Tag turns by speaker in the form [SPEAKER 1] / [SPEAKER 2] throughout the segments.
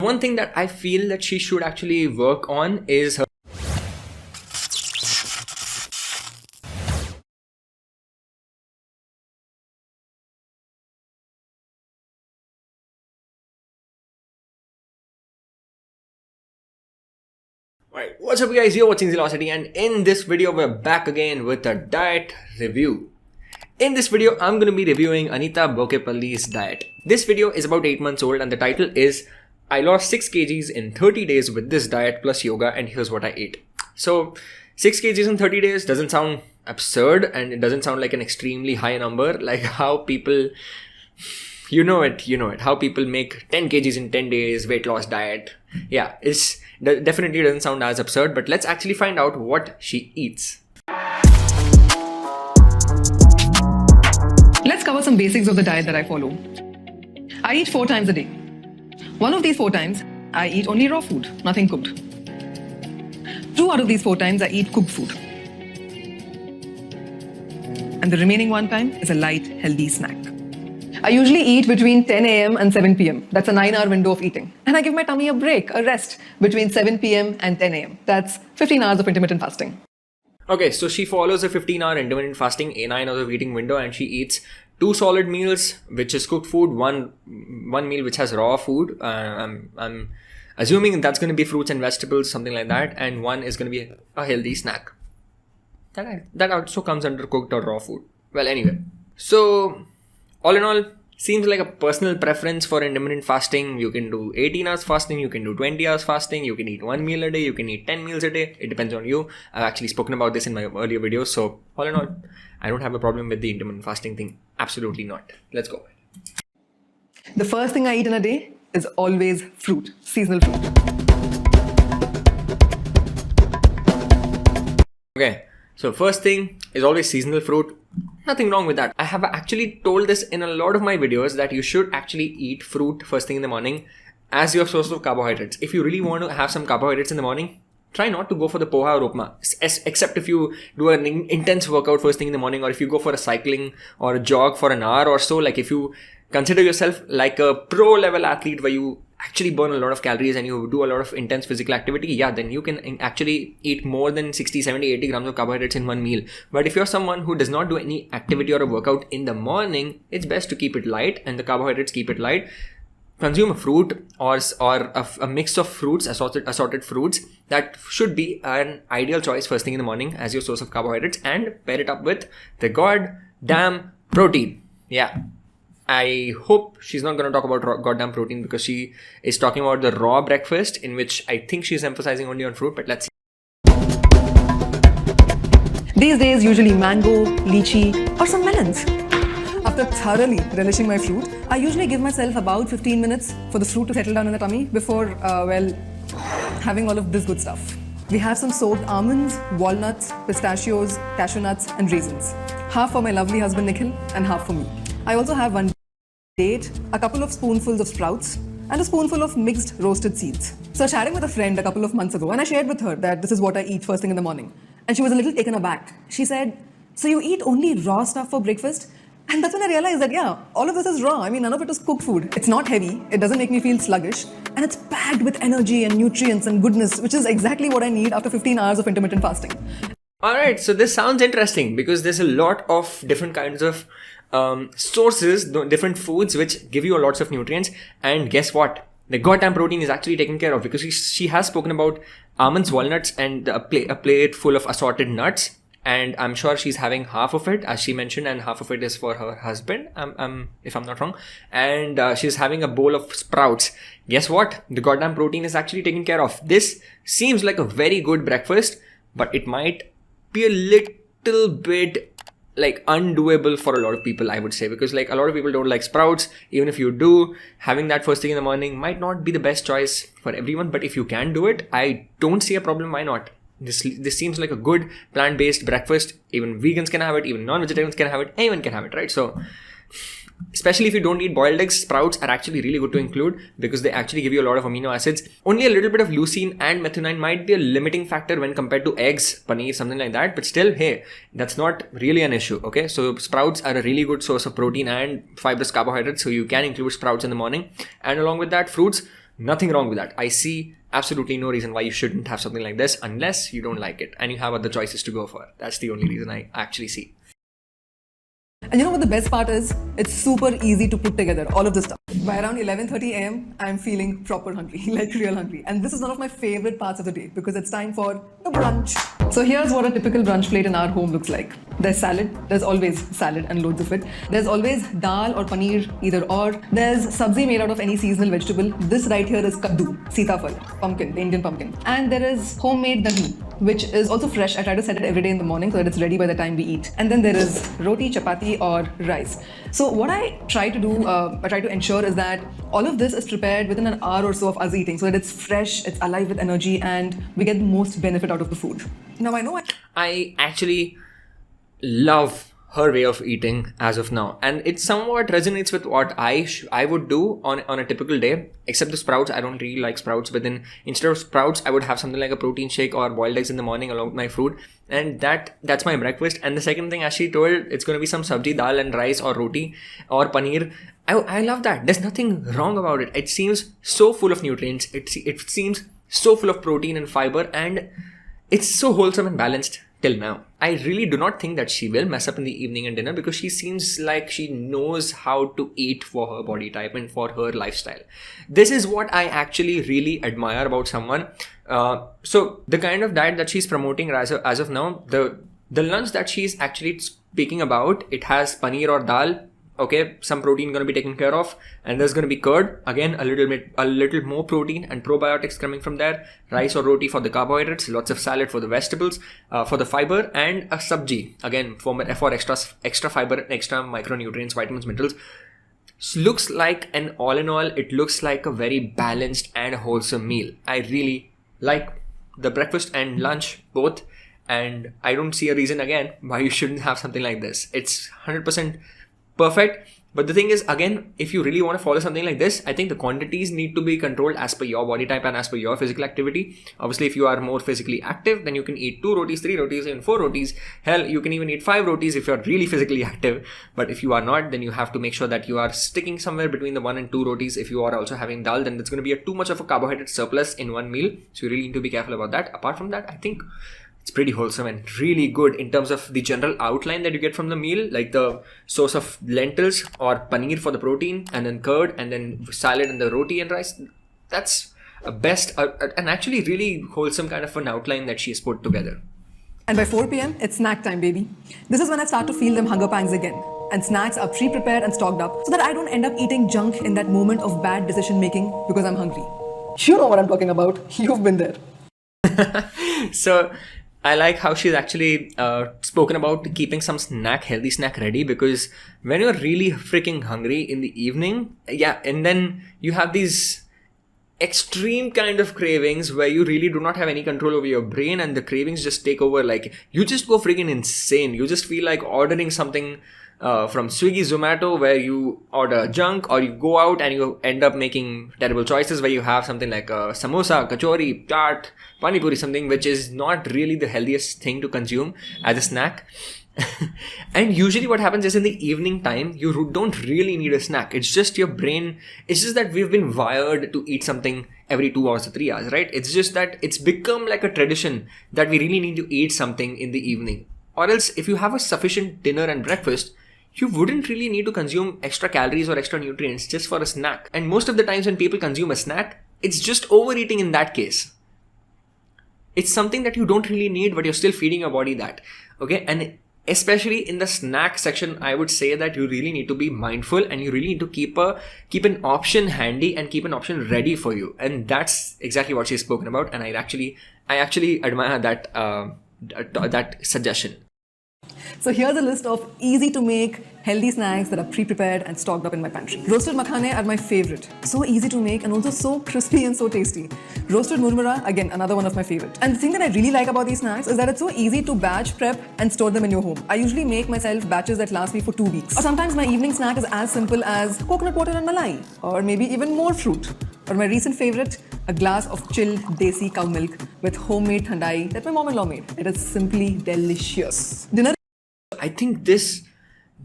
[SPEAKER 1] One thing that I feel that she should actually work on is her Alright, what's up guys, you're watching Zealocity, and in this video we're back again with a diet review. In this video I'm going to be reviewing Anita Bokepalli's diet. This video is about 8 months old and the title is I lost 6 kgs in 30 days with this diet plus yoga and here's what I ate. So 6 kgs in 30 days doesn't sound absurd and it doesn't sound like an extremely high number, like how people, you know it, how people make 10 kgs in 10 days weight loss diet. Yeah, it's definitely doesn't sound as absurd, but let's actually find out what she eats.
[SPEAKER 2] Let's cover some basics of the diet that I follow. I eat 4 times a day. One of these 4 times, I eat only raw food, nothing cooked. 2 out of these 4 times, I eat cooked food. And the remaining 1 time is a light, healthy snack. I usually eat between 10 a.m. and 7 p.m. That's a 9-hour window of eating. And I give my tummy a break, a rest, between 7 p.m. and 10 a.m. That's 15 hours of intermittent fasting.
[SPEAKER 1] Okay, so she follows a 15-hour intermittent fasting, a 9 hours of eating window, and she eats 2 solid meals, which is cooked food, one meal which has raw food. I'm assuming that's going to be fruits and vegetables, something like that, and 1 is going to be a healthy snack. That also comes under cooked or raw food. Well, anyway, so all in all, seems like a personal preference for intermittent fasting. You can do 18 hours fasting, you can do 20 hours fasting, you can eat 1 meal a day, you can eat 10 meals a day. It depends on you. I've actually spoken about this in my earlier videos. So all in all, I don't have a problem with the intermittent fasting thing. Absolutely not. Let's go.
[SPEAKER 2] The first thing I eat in a day is always fruit, seasonal fruit.
[SPEAKER 1] Okay, so first thing is always seasonal fruit. Nothing wrong with that. I have actually told this in a lot of my videos that you should actually eat fruit first thing in the morning as your source of carbohydrates. If you really want to have some carbohydrates in the morning, try not to go for the poha or upma, except if you do an intense workout first thing in the morning, or if you go for a cycling or a jog for an hour or so. Like if you consider yourself like a pro level athlete where you actually burn a lot of calories and you do a lot of intense physical activity, yeah, then you can actually eat more than 60, 70, 80 grams of carbohydrates in 1 meal. But if you're someone who does not do any activity or a workout in the morning, it's best to keep it light, and the carbohydrates keep it light. Consume a fruit or a mix of fruits, assorted fruits. That should be an ideal choice first thing in the morning as your source of carbohydrates, and pair it up with the goddamn protein. Yeah. I hope she's not going to talk about goddamn protein, because she is talking about the raw breakfast, in which I think she's emphasizing only on fruit, but let's see.
[SPEAKER 2] These days, usually mango, lychee, or some melons. After thoroughly relishing my fruit, I usually give myself about 15 minutes for the fruit to settle down in the tummy before, having all of this good stuff. We have some soaked almonds, walnuts, pistachios, cashew nuts, and raisins. Half for my lovely husband Nikhil and half for me. I also have 1 date, a couple of spoonfuls of sprouts, and a spoonful of mixed roasted seeds. So I was chatting with a friend a couple of months ago, and I shared with her that this is what I eat first thing in the morning. And she was a little taken aback. She said, "So you eat only raw stuff for breakfast?" And that's when I realized that, yeah, all of this is raw. I mean, none of it is cooked food. It's not heavy, it doesn't make me feel sluggish, and it's packed with energy and nutrients and goodness, which is exactly what I need after 15 hours of intermittent fasting.
[SPEAKER 1] Alright, so this sounds interesting because there's a lot of different kinds of sources, different foods which give you lots of nutrients, and guess what? The goddamn protein is actually taken care of, because she has spoken about almonds, walnuts, and a plate full of assorted nuts, and I'm sure she's having half of it, as she mentioned, and half of it is for her husband, if I'm not wrong, and she's having a bowl of sprouts. Guess what? The goddamn protein is actually taken care of. This seems like a very good breakfast, but it might be a little bit like undoable for a lot of people, I would say, because like a lot of people don't like sprouts. Even if you do, having that first thing in the morning might not be the best choice for everyone, but if you can do it, I don't see a problem. Why not? This seems like a good plant-based breakfast. Even vegans can have it, even non-vegetarians can have it, anyone can have it, right? So especially if you don't eat boiled eggs, sprouts are actually really good to include, because they actually give you a lot of amino acids. Only a little bit of leucine and methionine might be a limiting factor when compared to eggs, paneer, something like that, but still, hey, that's not really an issue. Okay, so sprouts are a really good source of protein and fibrous carbohydrates, so you can include sprouts in the morning. And along with that, fruits, Nothing wrong with that. I see absolutely no reason why you shouldn't have something like this unless you don't like it and you have other choices to go for. That's the only reason I actually see.
[SPEAKER 2] And you know what the best part is? It's super easy to put together all of this stuff. By around 11:30 a.m., I'm feeling proper hungry, like real hungry. And this is one of my favorite parts of the day because it's time for the brunch. So here's what a typical brunch plate in our home looks like. There's salad. There's always salad and loads of it. There's always dal or paneer, either or. There's sabzi made out of any seasonal vegetable. This right here is kaddu, sitafal, pumpkin, the Indian pumpkin. And there is homemade dahi, which is also fresh. I try to set it every day in the morning so that it's ready by the time we eat. And then there is roti, chapati or rice. So what I try to do, I try to ensure is that all of this is prepared within an hour or so of us eating so that it's fresh, it's alive with energy and we get the most benefit out of the food. Now I know
[SPEAKER 1] I actually love her way of eating as of now, and it somewhat resonates with what I would do on a typical day, except the sprouts. I don't really like sprouts, but then instead of sprouts I would have something like a protein shake or boiled eggs in the morning along with my fruit, and that's my breakfast. And the second thing, as she told, it's going to be some sabji, dal and rice or roti or paneer. I love that. There's nothing wrong about it. It seems so full of nutrients. It seems so full of protein and fiber, and it's so wholesome and balanced till now. I really do not think that she will mess up in the evening and dinner because she seems like she knows how to eat for her body type and for her lifestyle. This is what I actually really admire about someone. So the kind of diet that she's promoting as of now, the lunch that she's actually speaking about, it has paneer or dal. Okay, some protein going to be taken care of, and there's going to be curd, again a little more protein and probiotics coming from there, rice or roti for the carbohydrates, lots of salad for the vegetables, for the fiber, and a sabji again for extra fiber and extra micronutrients, vitamins, minerals. Looks like an all in all, it looks like a very balanced and wholesome meal. I really like the breakfast and lunch both, and I don't see a reason again why you shouldn't have something like this. It's 100% perfect. But the thing is, again, if you really want to follow something like this, I think the quantities need to be controlled as per your body type and as per your physical activity. Obviously, if you are more physically active, then you can eat 2 rotis, 3 rotis, and 4 rotis. Hell, you can even eat 5 rotis if you're really physically active. But if you are not, then you have to make sure that you are sticking somewhere between the 1 and 2 rotis. If you are also having dal, then that's going to be too much of a carbohydrate surplus in one meal. So you really need to be careful about that. Apart from that, I think it's pretty wholesome and really good in terms of the general outline that you get from the meal, like the source of lentils or paneer for the protein, and then curd, and then salad and the roti and rice. That's a best and actually really wholesome kind of an outline that she's put together.
[SPEAKER 2] And by 4 p.m., it's snack time, baby. This is when I start to feel them hunger pangs again. And snacks are pre-prepared and stocked up so that I don't end up eating junk in that moment of bad decision making because I'm hungry. You know what I'm talking about. You've been there.
[SPEAKER 1] So I like how she's actually spoken about keeping some healthy snack ready, because when you're really freaking hungry in the evening, and then you have these extreme kind of cravings where you really do not have any control over your brain and the cravings just take over. Like, you just go freaking insane. You just feel like ordering something from Swiggy, Zomato, where you order junk, or you go out and you end up making terrible choices where you have something like a samosa, kachori, chaat, pani puri, something which is not really the healthiest thing to consume as a snack. And usually what happens is in the evening time, you don't really need a snack. It's just your brain. It's just that we've been wired to eat something every 2 hours or 3 hours, right? It's just that it's become like a tradition that we really need to eat something in the evening. Or else, if you have a sufficient dinner and breakfast, you wouldn't really need to consume extra calories or extra nutrients just for a snack. And most of the times when people consume a snack, it's just overeating in that case. It's something that you don't really need, but you're still feeding your body that. Okay? And especially in the snack section, I would say that you really need to be mindful and you really need to keep an option handy and keep an option ready for you. And that's exactly what she's spoken about. And I actually admire that suggestion.
[SPEAKER 2] So here's a list of easy to make healthy snacks that are pre-prepared and stocked up in my pantry. Roasted makhane are my favorite. So easy to make and also so crispy and so tasty. Roasted murmura, again, another one of my favorite. And the thing that I really like about these snacks is that it's so easy to batch prep and store them in your home. I usually make myself batches that last me for 2 weeks. Or sometimes my evening snack is as simple as coconut water and malai, or maybe even more fruit. Or my recent favorite, a glass of chilled desi cow milk with homemade thandai that my mom-in-law made. It is simply delicious. Dinner.
[SPEAKER 1] I think this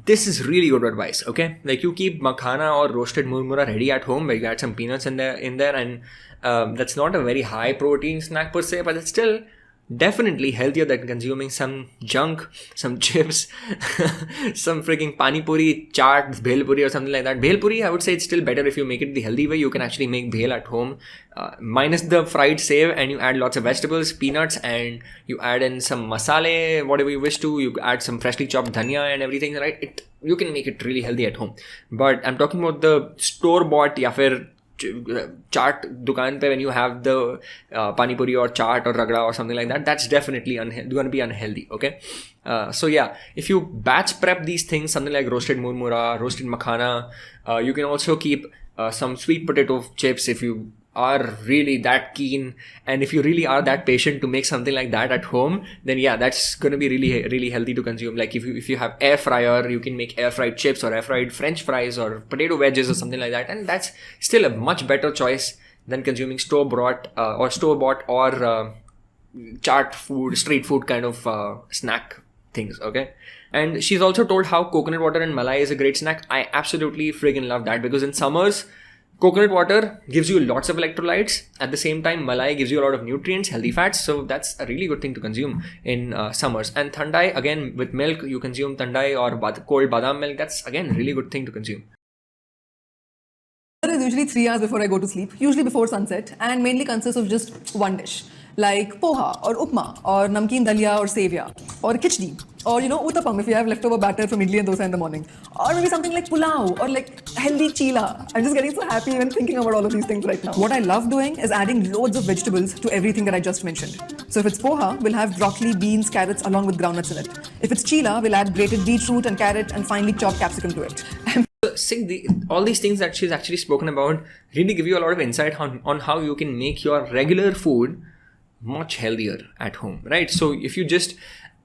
[SPEAKER 1] this is really good advice, okay? Like you keep makhana or roasted murmura ready at home, where you add some peanuts in there, and that's not a very high protein snack per se, but it's still definitely healthier than consuming some junk, some chips, some freaking pani puri, chaat, bhel puri or something like that. Bhel puri, I would say it's still better if you make it the healthy way. You can actually make bhel at home, minus the fried save, and you add lots of vegetables, peanuts, and you add in some masale, whatever you wish to. You add some freshly chopped dhania and everything, right? You can make it really healthy at home. But I'm talking about the store-bought ya fir chaat dukaan pe, when you have the pani puri or chaat or ragda or something like that, that's definitely going to be unhealthy, okay? So yeah, if you batch prep these things, something like roasted murmura, roasted makhana, you can also keep some sweet potato chips if you are really that keen, and if you really are that patient to make something like that at home, then yeah, that's going to be really healthy to consume. Like if you have air fryer, you can make air fried chips or air fried french fries or potato wedges or something like that, and that's still a much better choice than consuming store bought or chaat food, street food kind of snack things, okay? And she's also told how coconut water and malai is a great snack. I absolutely friggin' love that, because in summers, coconut water gives you lots of electrolytes. At the same time, malai gives you a lot of nutrients, healthy fats. So that's a really good thing to consume in summers. And thandai, again, with milk, you consume thandai or cold badam milk. That's, again, a really good thing to consume.
[SPEAKER 2] Dinner is usually 3 hours before I go to sleep, usually before sunset, and mainly consists of just one dish, like poha or upma or namkeen dalia or sevia or khichdi or uttapam if you have leftover batter from idli and dosa in the morning, or maybe something like pulao or like healthy chila. I'm just getting so happy even thinking about all of these things right now. What I love doing is adding loads of vegetables to everything that I just mentioned. So if it's poha, we'll have broccoli, beans, carrots along with groundnuts in it. If it's chila, we'll add grated beetroot and carrot and finely chopped capsicum to it.
[SPEAKER 1] All these things that she's actually spoken about really give you a lot of insight on how you can make your regular food much healthier at home, right? So if you just,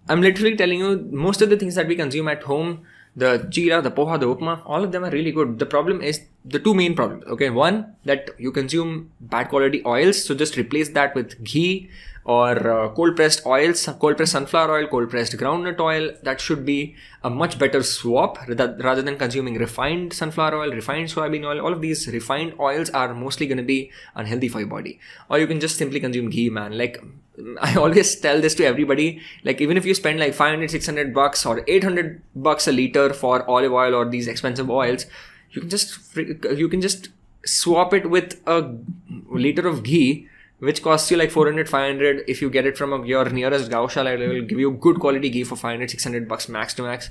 [SPEAKER 1] I'm literally telling you, most of the things that we consume at home, the chira, the poha, the upma, all of them are really good. The problem is the two main problems, okay? One, that you consume bad quality oils, so just replace that with ghee or cold pressed oils, cold pressed sunflower oil, cold pressed groundnut oil. That should be a much better swap rather than consuming refined sunflower oil, refined soybean oil. All of these refined oils are mostly going to be unhealthy for your body. Or you can just simply consume ghee, man. Like I always tell this to everybody, like even if you spend like $500-600 or $800 a liter for olive oil or these expensive oils, you can just swap it with a liter of ghee, which costs you like $400-500. If you get it from your nearest gaushala, it will give you good quality ghee for $500-600 max to max.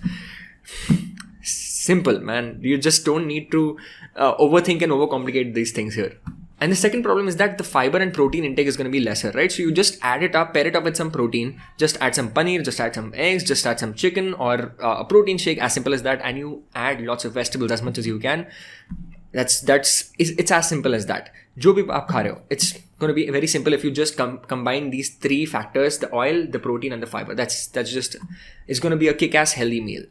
[SPEAKER 1] Simple, man. You just don't need to overthink and overcomplicate these things here. And the second problem is that the fiber and protein intake is going to be lesser, right? So you just pair it up with some protein, just add some paneer, just add some eggs, just add some chicken or a protein shake, as simple as that. And you add lots of vegetables as much as you can. It's as simple as that. Jo bhi aap kha rahe ho, it's going to be very simple if you just combine these three factors: the oil, the protein, and the fiber. It's going to be a kick-ass healthy meal.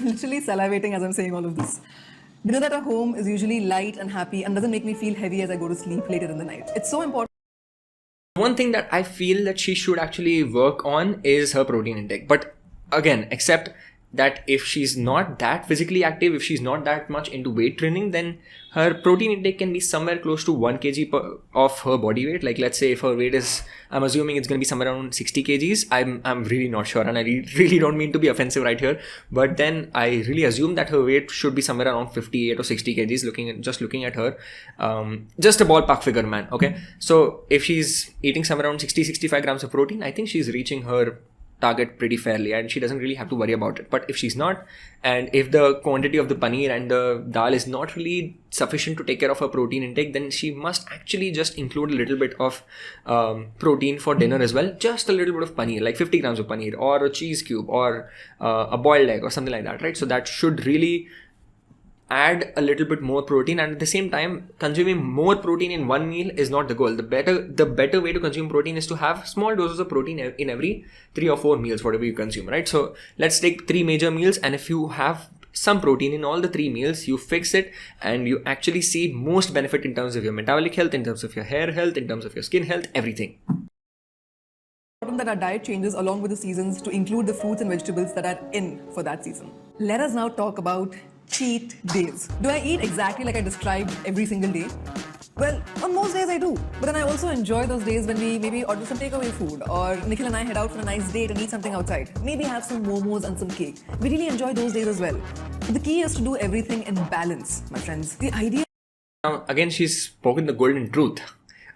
[SPEAKER 2] Literally salivating as I'm saying all of this. Dinner at home is usually light and happy and doesn't make me feel heavy as I go to sleep later in the night. It's so important.
[SPEAKER 1] One thing that I feel that she should actually work on is her protein intake. But again, except that if she's not that physically active, if she's not that much into weight training, then her protein intake can be somewhere close to 1 kg of her body weight. Like let's say if her weight is, I'm assuming it's going to be somewhere around 60 kgs. I'm really not sure, and I really don't mean to be offensive right here, but then I really assume that her weight should be somewhere around 58 or 60 kgs looking at her. Just a ballpark figure, man. Okay. So if she's eating somewhere around 60-65 grams of protein, I think she's reaching her target pretty fairly, and she doesn't really have to worry about it. But if she's not, and if the quantity of the paneer and the dal is not really sufficient to take care of her protein intake, then she must actually just include a little bit of protein for dinner as well. Just a little bit of paneer, like 50 grams of paneer or a cheese cube or a boiled egg or something like that, right? So that should really add a little bit more protein, and at the same time, consuming more protein in one meal is not the goal. The better way to consume protein is to have small doses of protein in every 3 or 4 meals, whatever you consume, right? So let's take 3 major meals, and if you have some protein in all the 3 meals, you fix it and you actually see most benefit in terms of your metabolic health, in terms of your hair health, in terms of your skin health, everything.
[SPEAKER 2] important that our diet changes along with the seasons to include the fruits and vegetables that are in for that season. Let us now talk about cheat days. Do I eat exactly like I described every single day? Well, on most days I do. But then I also enjoy those days when we maybe order some takeaway food, or Nikhil and I head out for a nice date and eat something outside. Maybe have some momos and some cake. We really enjoy those days as well. But the key is to do everything in balance, my friends. The idea...
[SPEAKER 1] Now, again, she's spoken the golden truth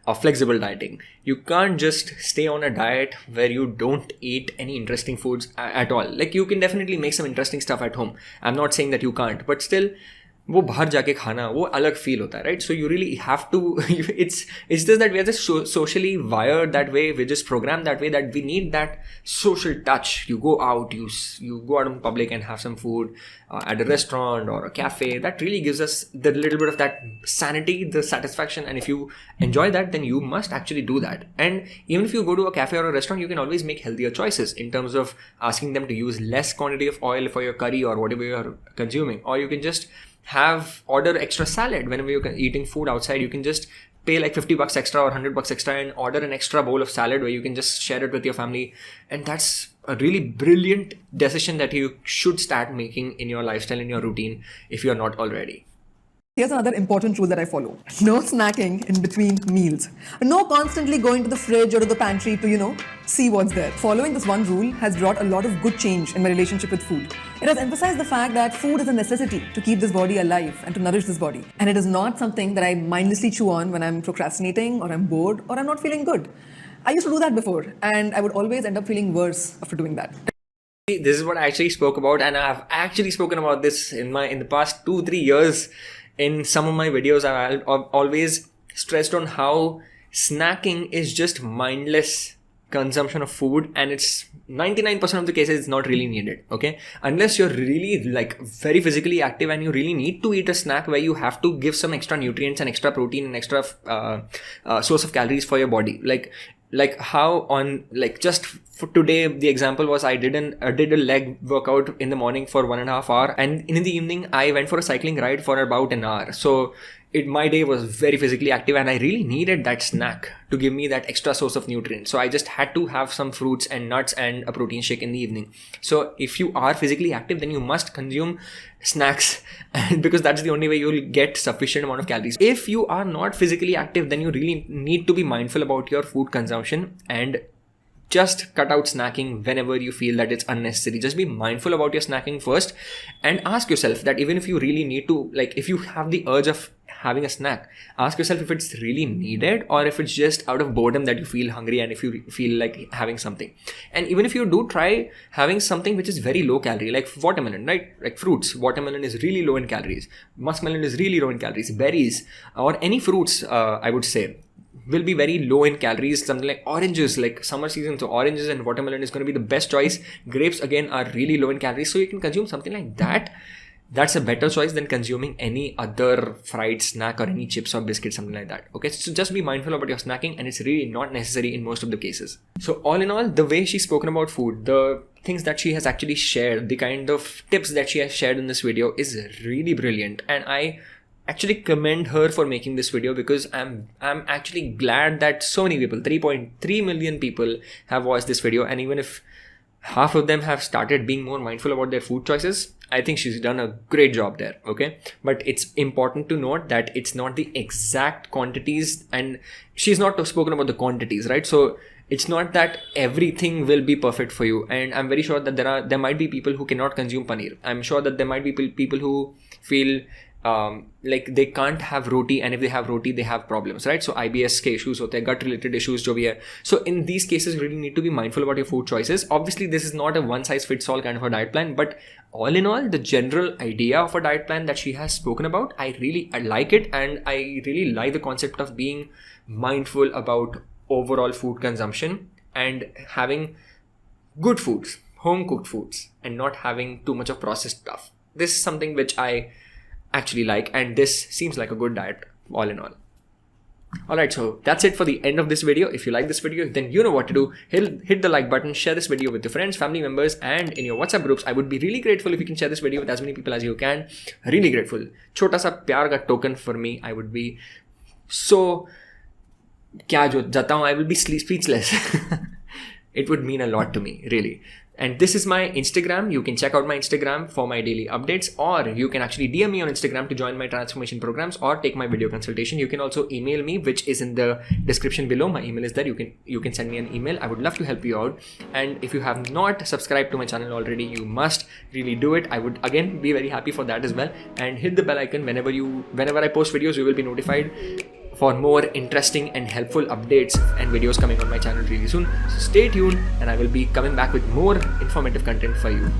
[SPEAKER 1] of flexible dieting. You can't just stay on a diet where you don't eat any interesting foods at all. Like, you can definitely make some interesting stuff at home. I'm not saying that you can't, but still, वो बाहर जाके खाना वो अलग feel होता है, right? So you really have to, it's just that we are just socially wired that way, we're just programmed that way, that we need that social touch. You go out, you go out in public and have some food at a restaurant or a cafe. That really gives us the little bit of that sanity, the satisfaction, and if you enjoy that, then you must actually do that. And even if you go to a cafe or a restaurant, you can always make healthier choices in terms of asking them to use less quantity of oil for your curry or whatever you're consuming, or you can just order extra salad. Whenever you're eating food outside, you can just pay like $50 extra or $100 extra and order an extra bowl of salad where you can just share it with your family. And that's a really brilliant decision that you should start making in your lifestyle, in your routine, if you're not already.
[SPEAKER 2] Here's another important rule that I follow. No snacking in between meals. No constantly going to the fridge or to the pantry to, see what's there. Following this one rule has brought a lot of good change in my relationship with food. It has emphasized the fact that food is a necessity to keep this body alive and to nourish this body. And it is not something that I mindlessly chew on when I'm procrastinating or I'm bored or I'm not feeling good. I used to do that before, and I would always end up feeling worse after doing that.
[SPEAKER 1] This is what I actually spoke about, and I've actually spoken about this in the past 2-3 years. In some of my videos, I've always stressed on how snacking is just mindless consumption of food, and it's 99% of the cases it's not really needed, okay? Unless you're really like very physically active and you really need to eat a snack where you have to give some extra nutrients and extra protein and extra source of calories for your body. Like how on, like, just for today, the example was I did a leg workout in the morning for 1.5 hours, and in the evening I went for a cycling ride for about an hour. So my day was very physically active, and I really needed that snack to give me that extra source of nutrients. So I just had to have some fruits and nuts and a protein shake in the evening. So if you are physically active, then you must consume snacks because that's the only way you'll get sufficient amount of calories. If you are not physically active, then you really need to be mindful about your food consumption and just cut out snacking whenever you feel that it's unnecessary. Just be mindful about your snacking first and ask yourself that even if you really need to, like, if you have the urge of having a snack, ask yourself if it's really needed or if it's just out of boredom that you feel hungry and if you feel like having something. And even if you do, try having something which is very low calorie, like watermelon, right? Like fruits. Watermelon is really low in calories. Muskmelon is really low in calories. Berries or any fruits, I would say, will be very low in calories. Something like oranges, like summer season, so oranges and watermelon is going to be the best choice. Grapes again are really low in calories, so you can consume something like that. That's a better choice than consuming any other fried snack or any chips or biscuits, something like that. Okay, so just be mindful about your snacking, and it's really not necessary in most of the cases. So all in all, the way she's spoken about food, the things that she has actually shared, the kind of tips that she has shared in this video is really brilliant, and I actually commend her for making this video because I'm actually glad that so many people, 3.3 million people have watched this video, and even if half of them have started being more mindful about their food choices, I think she's done a great job there, okay? But it's important to note that it's not the exact quantities, and she's not spoken about the quantities, right? So it's not that everything will be perfect for you, and I'm very sure that there might be people who cannot consume paneer. I'm sure that there might be people who feel like they can't have roti, and if they have roti, they have problems, right? So IBS ke issues hote, gut related issues jo bhi hai. So in these cases, you really need to be mindful about your food choices. Obviously, this is not a one size fits all kind of a diet plan, but all in all, the general idea of a diet plan that she has spoken about, I like it, and I really like the concept of being mindful about overall food consumption and having good foods, home cooked foods, and not having too much of processed stuff. This is something which I actually like, and this seems like a good diet all in all. Alright, so that's it for the end of this video. If you like this video, then you know what to do. Hit the like button, share this video with your friends, family members, and in your WhatsApp groups. I would be really grateful if you can share this video with as many people as you can. Really grateful. Chota sa pyar ka token for me. I would be so... I will be speechless. It would mean a lot to me, really. And this is my Instagram. You can check out my Instagram for my daily updates, or you can actually DM me on Instagram to join my transformation programs or take my video consultation. You can also email me, which is in the description below. My email is there. You can send me an email. I would love to help you out. And if you have not subscribed to my channel already, you must really do it. I would again be very happy for that as well. And hit the bell icon. Whenever I post videos, you will be notified for more interesting and helpful updates and videos coming on my channel really soon. So stay tuned, and I will be coming back with more informative content for you.